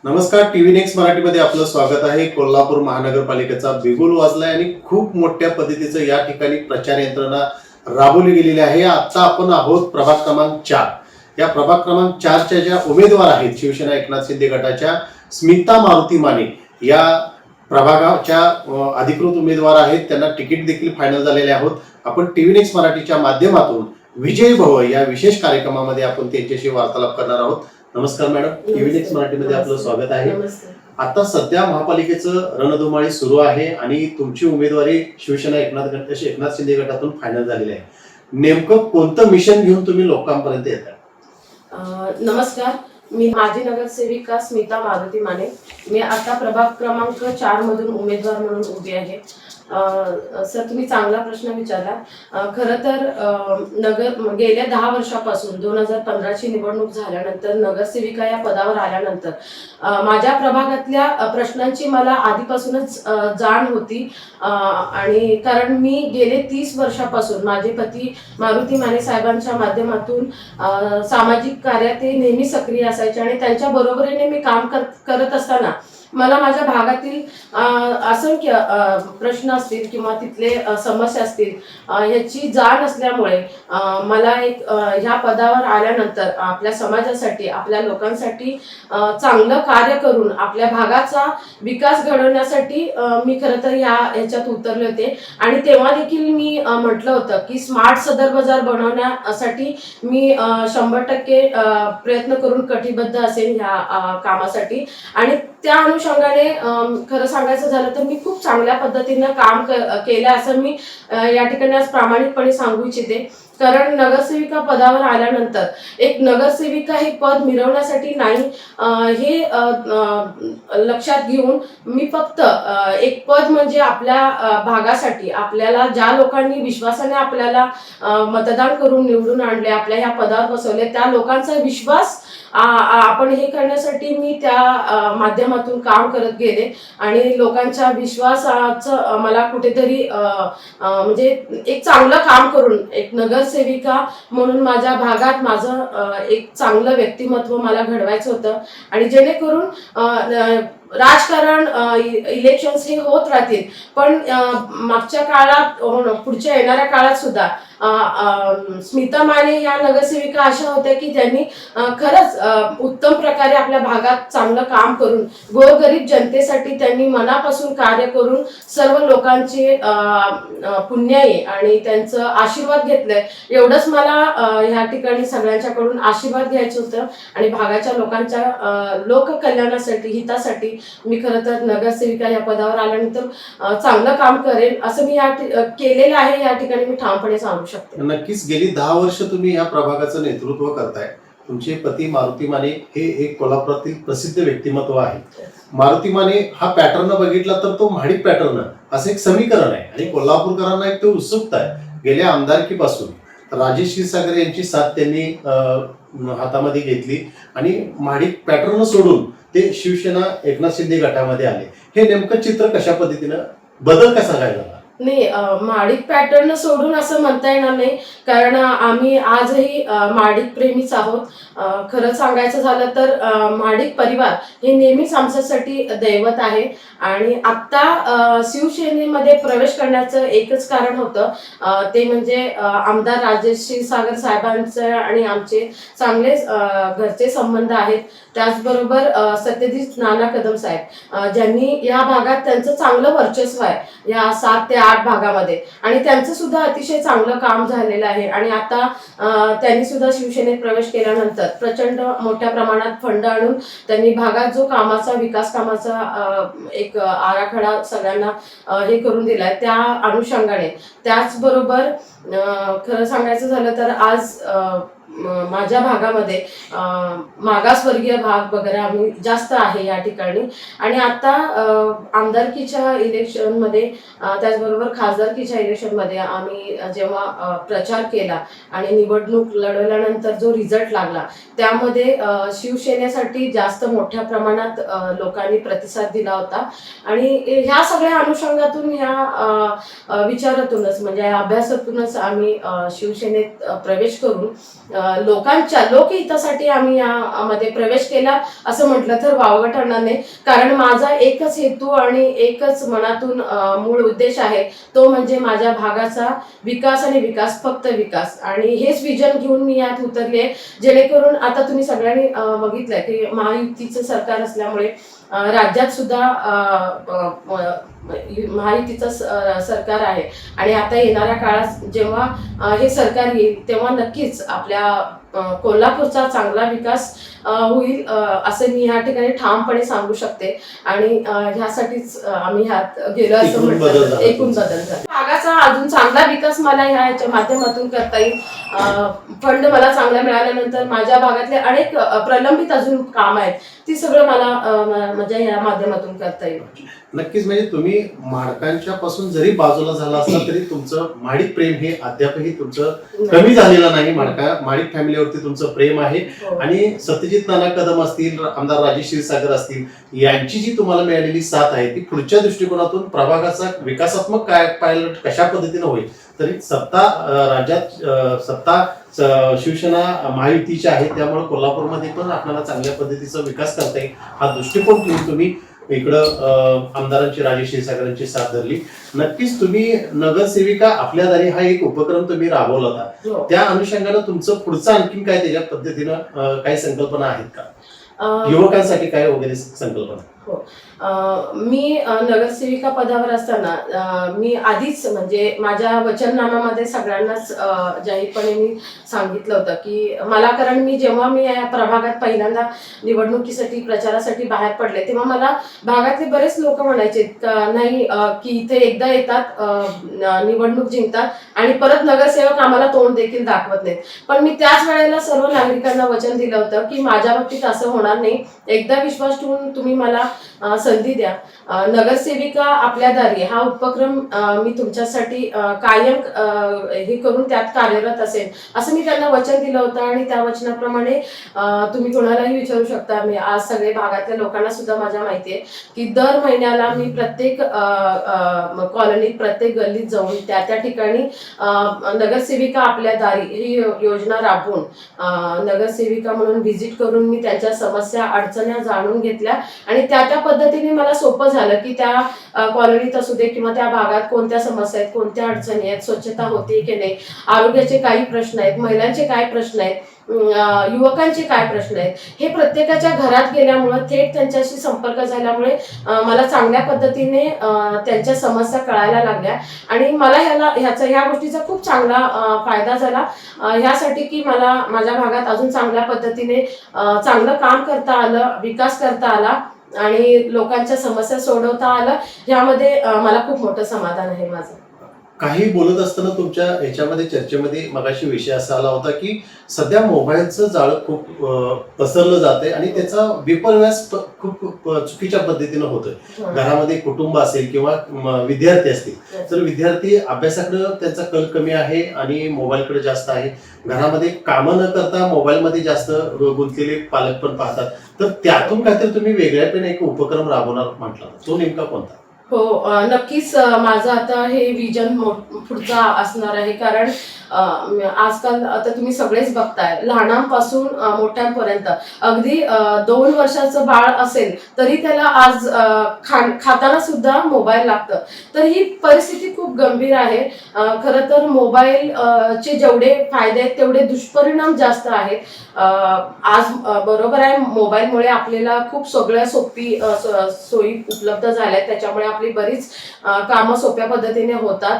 नमस्कार. TV next मराठीमध्ये आपलं स्वागत आहे. कोल्हापूर महानगरपालिकेचा बिगुल वाजलाय आणि खूप मोठ्या पद्धतीचं या ठिकाणी प्रचार यंत्रणा राबवली गेलेली आहे. आता आपण आहोत प्रभाग क्रमांक 4. या प्रभाग क्रमांक 4च्या ज्या उमेदवार आहेत शिवसेना एकनाथ शिंदे गटाच्या स्मिता मारुती माने या प्रभागाच्या अधिकृत उमेदवार आहेत. त्यांना तिकीट देखील फायनल झालेले आहोत. आपण टीव्ही नेक्स्ट मराठीच्या माध्यमातून विजय भव या विशेष कार्यक्रमामध्ये आपण त्यांच्याशी वार्तालाप करणार आहोत. नमस्कार मॅडम, टीव्ही नेक्स्ट मराठीमध्ये आपलं स्वागत आहे. आता सध्या महापालिकेचं रणधुमाळी सुरू आहे आणि तुमची उमेदवारी शिवसेना एकनाथ शिंदे गटातून फायनल झालेली आहे. नेमकं कोणतं मिशन घेऊन तुम्ही लोकांपर्यंत येता? नमस्कार, मी माजी नगरसेविका स्मिता मारुती माने. मी आता प्रभाग क्रमांक 4 मधून उमेदवार म्हणून उभी आहे. सर, तुम्ही चांगला प्रश्न विचारला. खरं तर गेल्या 10 वर्षापासून 2015ची निवडणूक झाल्यानंतर नगरसेविका या पदावर आल्यानंतर माझ्या प्रभागातल्या प्रश्नांची मला आधीपासूनच जाण होती. आणि कारण मी गेले 30 वर्षापासून माझे पती मारुती माने साहेबांच्या माध्यमातून सामाजिक कार्यात ते नेहमी सक्रिय असायचे आणि त्यांच्या बरोबरीने मी काम करत असताना मला माझ्या भागातील असंख्य प्रश्न असतील किंवा तिथले समस्या असतील ह्याची जाण असल्यामुळे मला एक ह्या पदावर आल्यानंतर आपल्या समाजासाठी आपल्या लोकांसाठी चांगलं कार्य करून आपल्या भागाचा विकास घडवण्यासाठी मी खरं तर ह्याच्यात उतरले होते. आणि तेव्हा देखील मी म्हटलं होतं की स्मार्ट सदर बाजार बनवण्यासाठी मी 100% प्रयत्न करून कटिबद्ध असेल ह्या कामासाठी. आणि त्या अनुषंगाने खरं सांगायचं झालं तर मी खूप चांगल्या पद्धतीनं काम केलं असं मी या ठिकाणी आज प्रामाणिकपणे सांगू इच्छिते. कारण नगरसेविका पदावर आल्यानंतर एक नगरसेविका हे पद मिळवण्यासाठी नाही हे लक्षात घेऊन मी फक्त एक पद म्हणजे आपल्या भागासाठी आपल्याला ज्या लोकांनी विश्वासाने आपल्याला मतदान करून निवडून आणले, आपल्या ह्या पदावर बसवले, त्या लोकांचा विश्वास आपण हे करण्यासाठी मी त्या माध्यमातून काम करत गेले. आणि लोकांच्या विश्वासाचं मला कुठेतरी म्हणजे एक चांगलं काम करून एक नगरसेविका म्हणून माझ्या भागात माझं एक चांगलं व्यक्तिमत्व मला घडवायचं होतं. आणि जेणेकरून राजकारण इलेक्शन्स हे होत राहतील, पण मागच्या काळात पुढच्या येणाऱ्या काळात सुद्धा स्मिता माने या नगरसेविका अशा होत्या की त्यांनी खरंच उत्तम प्रकारे आपल्या भागात चांगलं काम करून गोरगरीब जनतेसाठी त्यांनी मनापासून कार्य करून सर्व लोकांचे पुण्याई आणि त्यांचं आशीर्वाद घेतलंय. एवढंच मला ह्या ठिकाणी सगळ्यांच्याकडून आशीर्वाद घ्यायचं होतं. आणि भागाच्या लोकांच्या लोककल्याणासाठी हितासाठी मी खरं तर नगरसेविका या पदावर आल्यानंतर चांगलं काम करेन असं मी केलेलं आहे. या ठिकाणी मी ठामपणे सांगू शकते. नक्कीच गेली 10 वर्ष तुम्ही या प्रभागाचं नेतृत्व करताय. तुमचे पती मारुती माने हे एक कोल्हापुरातील प्रसिद्ध व्यक्तिमत्व आहे. मारुती माने हा पॅटर्न बघितला तर तो महाडिक पॅटर्न असं एक समीकरण आहे आणि कोल्हापूरकरांना एक तो उत्सुकता आहे. गेल्या आमदारकीपासून राजेश क्षीरसागर यांची साथ त्यांनी हातामध्ये घेतली आणि महाडिक पॅटर्न सोडून ते शिवसेना एकनाथ शिंदे गटामध्ये आले. हे नेमकं चित्र कशा पद्धतीनं बदल कसा काय झाला? नाही, महाडिक पॅटर्न सोडून असं म्हणता येणार नाही, कारण आम्ही आजही महाडिक प्रेमीच आहोत. खरं सांगायचं झालं तर महाडिक परिवार हे नेहमीच आमच्यासाठी दैवत आहे. आणि आत्ता शिवसेनेमध्ये प्रवेश करण्याचं एकच कारण होतं, ते म्हणजे आमदार राजेश क्षीरसागर साहेबांचं आणि आमचे चांगले घरचे संबंध आहेत. त्याचबरोबर सत्यजित नाना कदम साहेब ज्यांनी या भागात त्यांचं चांगलं वर्चस्व आहे या 7 ते 8 भागामध्ये, आणि त्यांचं सुद्धा अतिशय चांगलं काम झालेलं आहे. आणि आता त्यांनी सुद्धा शिवसेनेत प्रवेश केल्यानंतर प्रचंड मोठ्या प्रमाणात फंड आणून त्यांनी भागात जो विकास कामाचा एक आराखडा सगळ्यांना हे करून दिलाय. त्या अनुषंगाने त्याचबरोबर खरं सांगायचं झालं तर आज माझ्या भागामध्ये मागासवर्गीय भाग वगैरे आम्ही जास्त आहे या ठिकाणी. आणि आता आमदारकीच्या इलेक्शनमध्ये त्याचबरोबर खासदारकीच्या इलेक्शनमध्ये आम्ही जेव्हा प्रचार केला आणि निवडणूक लढवल्यानंतर जो रिझल्ट लागला त्यामध्ये शिवसेनेसाठी जास्त मोठ्या प्रमाणात लोकांनी प्रतिसाद दिला होता. आणि ह्या सगळ्या अनुषंगातून ह्या विचारातूनच म्हणजे अभ्यासातूनच आम्ही शिवसेनेत प्रवेश करून लोकांच्या लोकहितासाठी आम्ही यामध्ये प्रवेश केला असं म्हटलं तर वावगं ठरणार नाही. कारण माझा एकच हेतू आणि एकच मनातून मूळ उद्देश आहे, तो म्हणजे माझ्या भागाचा विकास आणि विकास, फक्त विकास. आणि हेच विजन घेऊन मी यात उतरले, जेणेकरून आता तुम्ही सगळ्यांनी बघितलंय की महायुतीचं सरकार असल्यामुळे राज्यात सुद्धा महायुतीचं सरकार आहे. आणि आता येणाऱ्या काळात जेव्हा हे सरकार येईल तेव्हा नक्कीच आपल्या कोल्हापूरचा चांगला विकास होईल असं मी या ठिकाणी ठामपणे सांगू शकते. आणि ह्यासाठीच आम्ही ह्यात गेलो असं म्हटलं, एकूण बदल झाला. भागाचा अजून चांगला विकास मला ह्याच्या माध्यमातून करता येईल. फंड मला चांगला मिळाल्यानंतर माझ्या भागातले अनेक प्रलंबित अजून काम आहेत, ती सगळं मला माझ्या ह्या माध्यमातून करता येईल. नक्कीच. म्हणजे तुम्ही माडकांच्या पासून जरी बाजूला झाला असला तरी तुमचं माडिक प्रेम हे अद्यापही तुमचं कमी झालेलं नाही. माडिक फॅमिलीवरती तुमचं प्रेम आहे. आणि सत्यजित नाना कदम असतील, आमदार राजेश क्षीरसागर असतील, यांची जी तुम्हाला मिळालेली साथ आहे ती पुढच्या दृष्टिकोनातून प्रभागाचा विकासात्मक काय पायलट कशा पद्धतीने होईल, तरी सत्ता राज्यात सत्ता शिवसेना महायुतीची आहे, त्यामुळे कोल्हापूरमध्ये पण आपल्याला चांगल्या पद्धतीचा विकास करता येईल हा दृष्टिकोन ठेवून तुम्ही इकडं आमदारांची, राजेश क्षीरसागरांची साथ धरली. नक्कीच तुम्ही नगरसेविका आपल्या दारी हा एक उपक्रम तुम्ही राबवला होता, त्या अनुषंगानं तुमचं पुढचं आणखीन काय त्याच्या पद्धतीनं काही संकल्पना आहेत का, युवकांसाठी काय वगैरे संकल्पना? हो, मी नगरसेविका पदावर असताना मी आधीच म्हणजे माझ्या वचननामामध्ये सगळ्यांनाच जाहीरपणे मी सांगितलं होतं की मला, कारण जेव्हा मी या प्रभागात पहिल्यांदा निवडणुकीसाठी प्रचारासाठी बाहेर पडले तेव्हा मला भागातले बरेच लोक म्हणायचे नाही की इथे एकदा येतात, निवडणूक जिंकतात आणि परत नगरसेवक आम्हाला तोंड देखील दाखवत नाहीत. पण मी त्याच वेळेला सर्व नागरिकांना वचन दिलं होतं की माझ्या बाबतीत असं होणार नाही, एकदा विश्वास ठेवून तुम्ही मला संधी द्या. नगरसेविका आपल्या दारी हा उपक्रम मी तुमच्यासाठी कायम हे करून त्यात कार्यरत असेल असं मी त्यांना वचन दिलं होतं. आणि त्या वचनाप्रमाणे तुम्ही कोणालाही विचारू शकता, मी आज सगळे भागातल्या लोकांना सुद्धा माझ्या माहिती आहे की दर महिन्याला मी प्रत्येक कॉलनीत, प्रत्येक गल्लीत जाऊन त्या ठिकाणी नगरसेविका आपल्या दारी ही योजना राबवून नगरसेविका म्हणून व्हिजिट करून मी त्यांच्या समस्या अडचणी जाणून घेतल्या. आणि त्या पद्धतीने मला सोपं झालं की त्या कॉलनीत असू दे किंवा त्या भागात कोणत्या समस्या आहेत, कोणत्या अडचणी आहेत, स्वच्छता होते की नाही, आरोग्याचे काही प्रश्न आहेत, महिलांचे काय प्रश्न आहेत, युवकांचे काय प्रश्न आहेत, हे प्रत्येकाच्या घरात गेल्यामुळे, थेट त्यांच्याशी संपर्क झाल्यामुळे मला चांगल्या पद्धतीने त्यांच्या समस्या कळायला लागल्या. आणि मला ह्या गोष्टीचा खूप चांगला फायदा झाला ह्यासाठी की मला माझ्या भागात अजून चांगल्या पद्धतीने चांगलं काम करता आलं, विकास करता आला आणि लोकांच्या समस्या सोडवता आलं. यामध्ये मला खूप मोठं समाधान आहे माझं. काही बोलत असताना तुमच्या ह्याच्यामध्ये चर्चेमध्ये मगाशी विषय असा आला होता की सध्या मोबाईलचं जाळं खूप पसरलं जातंय आणि त्याचा विपर्यास खूप चुकीच्या पद्धतीनं होतोय. घरामध्ये कुटुंब असेल किंवा विद्यार्थी असतील तर विद्यार्थी अभ्यासाकडे त्यांचा कल कमी आहे आणि मोबाईलकडे जास्त आहे. घरामध्ये कामं न करता मोबाईलमध्ये जास्त गुंतलेले पालक पण पाहतात. तर त्यातून काहीतरी तुम्ही वेगळ्यापणे एक उपक्रम राबवणार म्हटला, तो नेमका कोणता? हो, नक्कीच माझं आता हे विजन पुढचा असणार आहे. कारण आजकाल आता तुम्ही सगळेच बघताय, लहानांपासून मोठ्यांपर्यंत, अगदी 2 वर्षाचं बाळ असेल तरी त्याला आज खाताना सुद्धा मोबाईल लागतं. तर ही परिस्थिती खूप गंभीर आहे. खरं तर मोबाईल चे जेवढे फायदे आहेत तेवढे दुष्परिणाम जास्त आहेत. आज बरोबर आहे, मोबाईलमुळे आपल्याला खूप सगळ्या सोयी उपलब्ध झाल्या, त्याच्यामुळे आपली बरीच कामं सोप्या पद्धतीने होतात.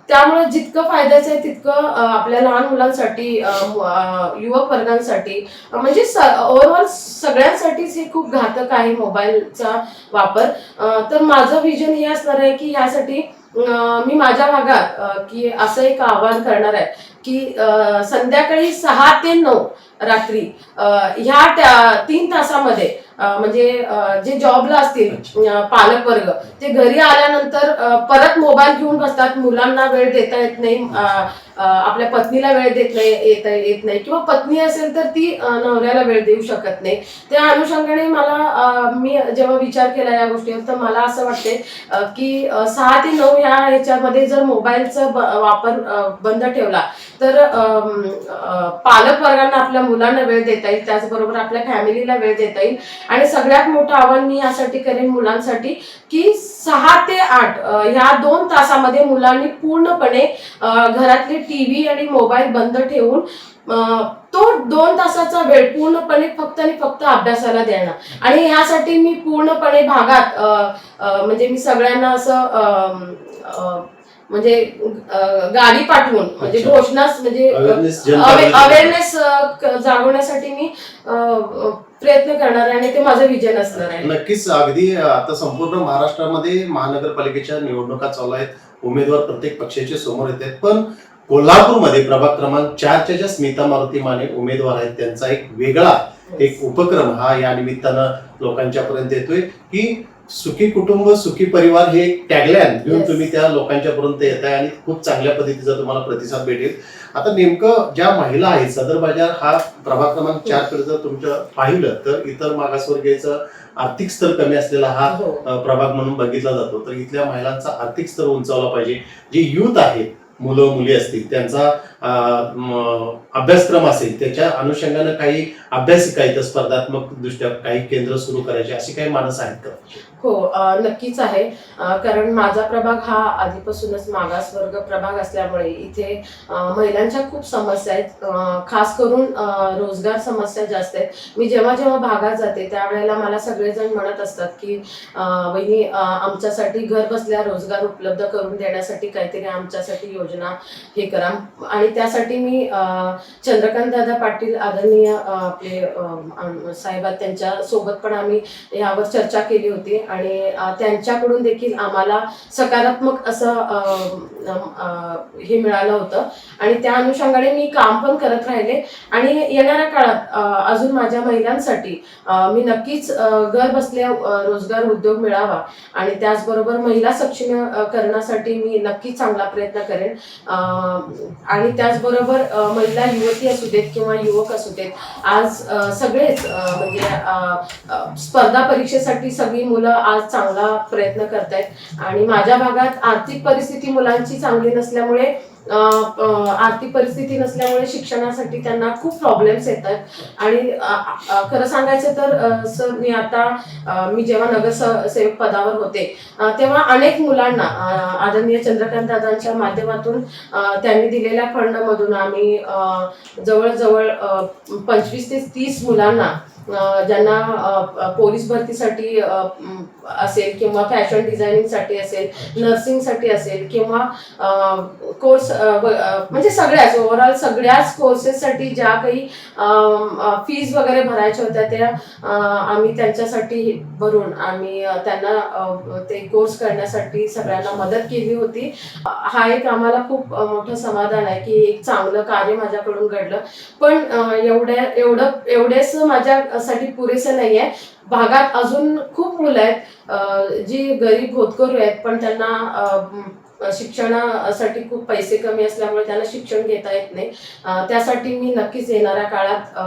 त्यामुळे जितकं फायद्याचं आहे तितकं आपल्या लहान मुलांसाठी, युवक वर्गांसाठी, म्हणजे ओव्हरऑल सगळ्यांसाठीच हे खूप घातक आहे मोबाईलचा वापर. तर माझं विजन हे असणार आहे की ह्यासाठी मी माझ्या भागात की असं एक आवाहन करणार आहे की संध्याकाळी 6 ते 9 रात्री ह्या 3 तासामध्ये म्हणजे जे जॉबला असतील पालक वर्ग, ते घरी आल्यानंतर परत मोबाईल घेऊन बसतात, मुलांना वेळ देता येत नाही, आपल्या पत्नीला वेळ देत नाही येत नाही किंवा पत्नी असेल तर ती नवऱ्याला वेळ देऊ शकत नाही. त्या अनुषंगाने मला मी जेव्हा विचार केला या गोष्टीवर तर मला असं वाटते की 6 ते 9 ह्याच्यामध्ये जर मोबाईलचा वापर बंद ठेवला तर पालक वर्गांना आपल्या मुलांना वेळ देता येईल, त्याचबरोबर आपल्या फॅमिलीला वेळ देता येईल. आणि सगळ्यात मोठं आव्हान मी यासाठी करेन मुलांसाठी की 6 ते 8 ह्या 2 तासामध्ये मुलांनी पूर्णपणे घरातले टीव्ही आणि मोबाईल बंद ठेवून तो 2 तासाचा वेळ पूर्णपणे फक्त आणि फक्त अभ्यासाला देणं. आणि ह्यासाठी मी पूर्णपणे भागात म्हणजे मी सगळ्यांना असं म्हणजे गाडी पाठवून म्हणजे घोषणा म्हणजे अवेअरनेस जागवण्यासाठी मी प्रयत्न करणार आहे आणि ते माझं विजन असणार आहे. नक्कीच. अगदी आता संपूर्ण महाराष्ट्रामध्ये महानगरपालिकेच्या निवडणुका चालू आहेत, उमेदवार प्रत्येक पक्षाचे समोर येत आहेत, पण कोल्हापूरमध्ये प्रभाग क्रमांक 4च्या ज्या स्मिता मारुती माने उमेदवार आहेत त्यांचा एक वेगळा एक उपक्रम हा या निमित्तानं लोकांच्या पर्यंत येतोय की सुखी कुटुंब सुखी परिवार हे टॅगलाईन घेऊन तुम्ही त्या लोकांच्या पर्यंत येत आहे आणि खूप चांगल्या पद्धतीचा तुम्हाला प्रतिसाद भेटेल. आता नेमकं ज्या महिला आहेत, सदर बाजार हा प्रभाग क्रमांक 4 कडे जर तुमचं पाहिलं तर इतर मागासवर्गीयचं आर्थिक स्तर कमी असलेला हा प्रभाग म्हणून बघितला जातो. तर इथल्या महिलांचा आर्थिक स्तर उंचावला पाहिजे. जे युथ आहेत, मुलं मुली असतील, त्यांचा अभ्यासक्रम असेल, त्याच्या अनुषंगानं काही अभ्यासिका इथं स्पर्धात्मक दृष्ट्या काही केंद्र सुरू करायचे अशी काही मानस आहेत का? हो, नक्कीच आहे. कारण माझा प्रभाग हा आधीपासूनच मागासवर्ग प्रभाग असल्यामुळे इथे महिलांच्या खूप समस्या आहेत, खास करून रोजगार समस्या जास्त आहेत. मी जेव्हा जेव्हा भागात जाते त्यावेळेला मला सगळेजण म्हणत असतात की वहिनी आमच्यासाठी घर बसल्या रोजगार उपलब्ध करून देण्यासाठी काहीतरी आमच्यासाठी योजना हे करा. आणि त्यासाठी मी चंद्रकांत दादा पाटील आदरणीय आपले साहेब त्यांच्या सोबत पण आम्ही यावर चर्चा केली होती आणि त्यांच्याकडून देखील आम्हाला सकारात्मक असं हे मिळालं होतं आणि त्या अनुषंगाने मी काम पण करत राहिले. आणि येणाऱ्या काळात अजून माझ्या महिलांसाठी मी नक्कीच घर बसल्या रोजगार उद्योग मिळावा आणि त्याचबरोबर महिला सक्षमीकरणासाठी मी नक्कीच चांगला प्रयत्न करेन. आणि त्याचबरोबर महिला युवती असू देत किंवा युवक असू देत, आज सगळेच म्हणजे स्पर्धा परीक्षेसाठी सगळी मुलं आज चांगला प्रयत्न करतायत. आणि माझ्या भागात आर्थिक परिस्थिती मुलांची चांगली नसल्यामुळे शिक्षणासाठी त्यांना खूप प्रॉब्लेम्स येतात. आणि खरं सांगायचं तर सर मी जेव्हा नगरसेवक पदावर होते तेव्हा अनेक मुलांना आदरणीय चंद्रकांत दादांच्या माध्यमातून त्यांनी दिलेल्या फंडमधून आम्ही जवळजवळ 25 ते 30 मुलांना ज्यांना पोलीस भरतीसाठी असेल किंवा फॅशन डिझायनिंगसाठी असेल, नर्सिंगसाठी असेल किंवा कोर्स म्हणजे सगळ्याच ओव्हरऑल सगळ्याच कोर्सेससाठी ज्या काही फीज वगैरे भरायच्या होत्या त्या आम्ही त्यांच्यासाठी भरून आम्ही त्यांना ते कोर्स करण्यासाठी सगळ्यांना मदत केली होती. हा एक आम्हाला खूप मोठं समाधान आहे की एक चांगलं कार्य माझ्याकडून घडलं. पण एवढेच माझ्यासाठी पुरेसं नाही आहे. भागात अजून खूप मुलं आहेत जी गरीब होतकरू आहेत, पण त्यांना शिक्षणासाठी खूप पैसे कमी असल्यामुळे त्यांना शिक्षण घेता येत नाही. त्यासाठी मी नक्कीच येणाऱ्या काळात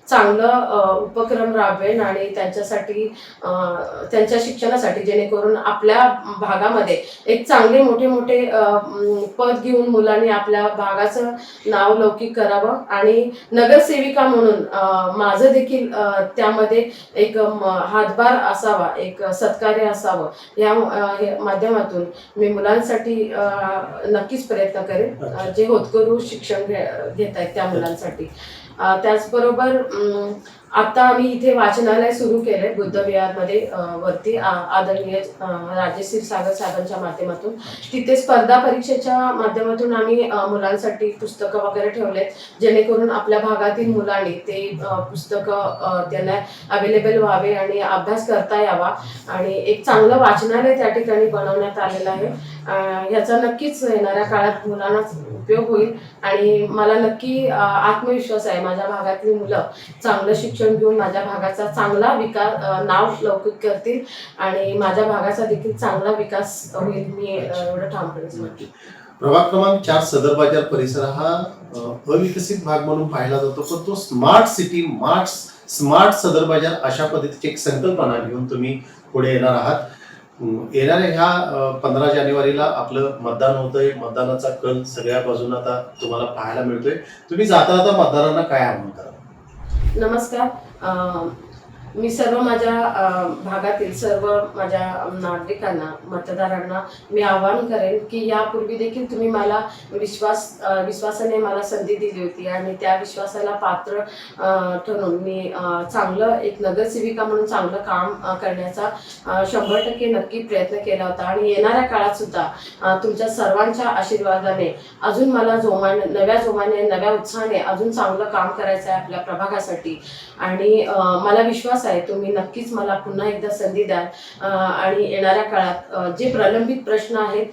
चांगलं उपक्रम राबवेन आणि त्यांच्यासाठी त्यांच्या शिक्षणासाठी जेणेकरून आपल्या भागामध्ये एक चांगले मोठे मोठे पद घेऊन मुलांनी आपल्या भागाचं नाव लौकिक करावं. आणि नगरसेविका म्हणून माझं देखील त्यामध्ये एक हातभार असावा, एक सत्कार्य असावं. या माध्यमातून मी मुलांसाठी नक्कीच प्रयत्न करेन जे होतकरू शिक्षण घेत आहेत त्या मुलांसाठी. त्याचबरोबर आता आम्ही इथे वाचनालय सुरू केलंय बुद्धविहारमध्ये वरती आदरणीय राजेश क्षीरसागर साहेबांच्या माध्यमातून. तिथे स्पर्धा परीक्षेच्या माध्यमातून आम्ही मुलांसाठी पुस्तकं वगैरे ठेवलेत जेणेकरून आपल्या भागातील मुलांनी ते पुस्तकं त्यांना अवेलेबल व्हावे आणि अभ्यास करता यावा. आणि एक चांगलं वाचनालय त्या ठिकाणी बनवण्यात आलेलं आहे. ह्याचा नक्कीच येणाऱ्या काळात मुलांना उपयोग होईल आणि मला नक्की आत्मविश्वास आहे माझ्या भागातली मुलं चांगलं शिक्षण घेऊन माझ्या भागाचा चांगला विकास नाव लौकिक करतील आणि माझ्या भागाचा देखील चांगला विकास होईल. मी एवढं ठामपणे सांगते. प्रभाग क्रमांक 4 सदर बाजार परिसर हा अविकसित भाग म्हणून पाहिला जातो, पण तो स्मार्ट सिटी स्मार्ट सदर बाजार अशा पद्धतीची एक संकल्पना घेऊन तुम्ही पुढे येणार आहात. येणाऱ्या ह्या 15 जानेवारीला आपलं मतदान होतंय. मतदानाचा कल सगळ्या बाजूने आता तुम्हाला पाहायला मिळतोय. तुम्ही जाता जाता मतदारांना काय आवाहन करा? नमस्कार. मी सर्व माझ्या भागातील सर्व माझ्या नागरिकांना, मतदारांना मी आवाहन करेन की यापूर्वी देखील तुम्ही मला विश्वासाने मला संधी दिली होती आणि त्या विश्वासाला पात्र ठरून मी चांगलं एक नगरसेविका म्हणून चांगलं काम करण्याचा 100% नक्की प्रयत्न केला होता. आणि येणाऱ्या काळात सुद्धा तुमच्या सर्वांच्या आशीर्वादाने अजून मला नव्या जोमाने नव्या उत्साहाने अजून चांगलं काम करायचं आहे आपल्या प्रभागासाठी. आणि मला विश्वास आहे तुम्ही नक्कीच मला पुन्हा एकदा संधी द्याल आणि येणाऱ्या काळात जे प्रलंबित प्रश्न आहेत,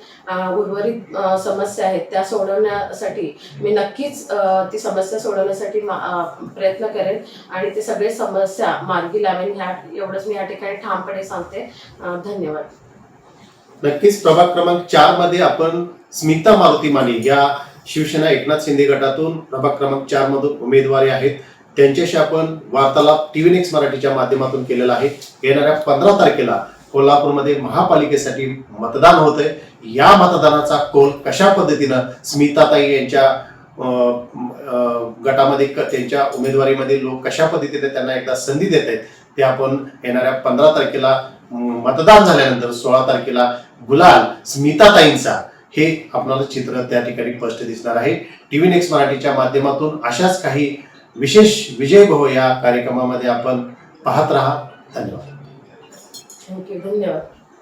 उर्वरित समस्या आहेत त्या सोडवण्यासाठी मी नक्कीच ती समस्या सोडवण्यासाठी प्रयत्न करेन आणि ते सगळे समस्या मार्गी लावेन. एवढंच मी या ठिकाणी ठामपणे सांगते. धन्यवाद. नक्कीच प्रभाग क्रमांक 4 मध्ये आपण स्मिता मारुती माने या शिवसेना एकनाथ शिंदे गटातून प्रभाग क्रमांक 4 मधून उमेदवारी आहेत. त्यांच्याशी आपण वार्तालाप TV नेक्स्ट मराठीच्या माध्यमातून केलेला आहे. येणाऱ्या 15 तारखेला कोल्हापूरमध्ये महापालिकेसाठी मतदान होतंय. या मतदानाचा कौल कशा पद्धतीनं स्मिताताई यांच्या गटामध्ये त्यांच्या उमेदवारीमध्ये लोक कशा पद्धतीने त्यांना एकदा संधी देत आहेत ते आपण येणाऱ्या 15 तारखेला मतदान झाल्यानंतर 16 तारखेला गुलाल स्मिताताईंचा हे आपल्याला चित्र त्या ठिकाणी स्पष्ट दिसणार आहे. TV नेक्स्ट मराठीच्या माध्यमातून अशाच काही विशेष विजय भव या कार्यक्रमामध्ये आपण पाहत राहा. धन्यवाद. थँक्यू. धन्यवाद.